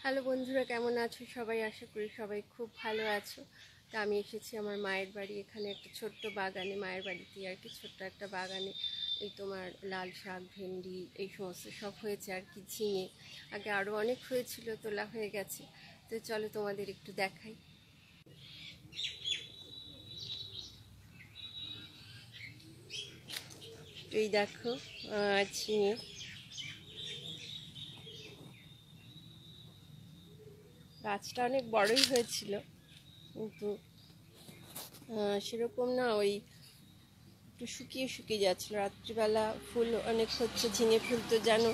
Hello বন্ধুরা, কেমন আছো সবাই? আশা করি সবাই খুব ভালো আছো। তা আমি এসেছি আমার মায়ের বাড়ি। এখানে একটা ছোট্ট বাগানে, মায়ের বাড়িতে আর কি, ছোট্ট একটা বাগানে এই তোমার লাল শাক, ভেন্ডি এই সমস্ত সব হয়েছে আর কি। ঝিঙে আগে আরও অনেক হয়েছিল, তোলা হয়ে গেছে। তো চলো তোমাদের একটু দেখাই। এই দেখো ঝিঙে, গাছটা অনেক বড়ই হয়েছিল, কিন্তু সেরকম না, ওই একটু শুকিয়ে শুকিয়ে যাচ্ছিলো। রাত্রিবেলা ফুল অনেক হচ্ছে, ঝিঙে ফুল তো জানো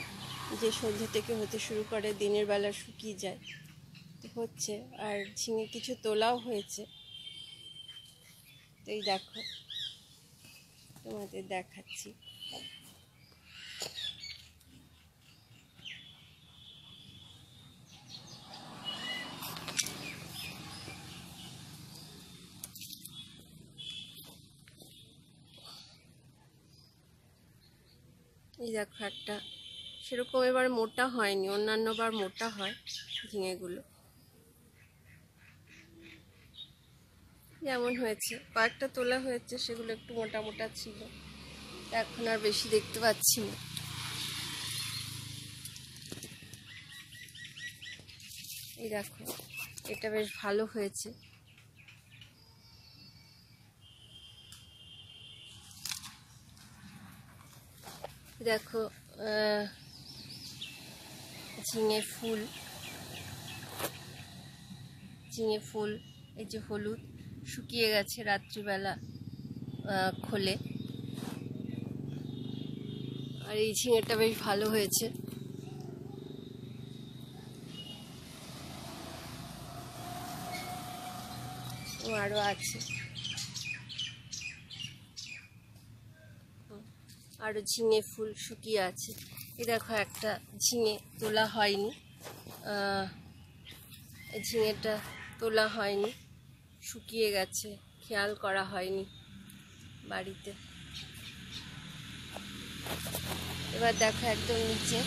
যে সন্ধ্যে থেকে হতে শুরু করে, দিনের বেলা শুকিয়ে যায়, তো হচ্ছে। আর ঝিঙে কিছু তোলাও হয়েছে। তো এই দেখো, তোমাদের দেখাচ্ছি। এই দেখো একটা, সেরকম এবার মোটা হয়নি, অন্যান্য বার মোটা হয় ঝিঙেগুলো। যেমন হয়েছে, কয়েকটা তোলা হয়েছে, সেগুলো একটু মোটা মোটা ছিল, এখন আর বেশি দেখতে পাচ্ছি না। এই দেখো, এটা বেশ ভালো হয়েছে। দেখো ঝিঙে ফুল, ঝিঙে ফুল এই যে হলুদ, শুকিয়ে গেছে রাত্রিবেলা খোলে। আর এই ঝিঙেটা বেশ ভালো হয়েছে। আরও আছে, আরও ঝিঙে ফুল শুকিয়ে আছে। এই দেখো একটা ঝিঙে তোলা হয়নি, ঝিঙেটা তোলা হয়নি, শুকিয়ে গেছে, খেয়াল করা হয়নি বাড়িতে। এবার দেখো একদম নিচে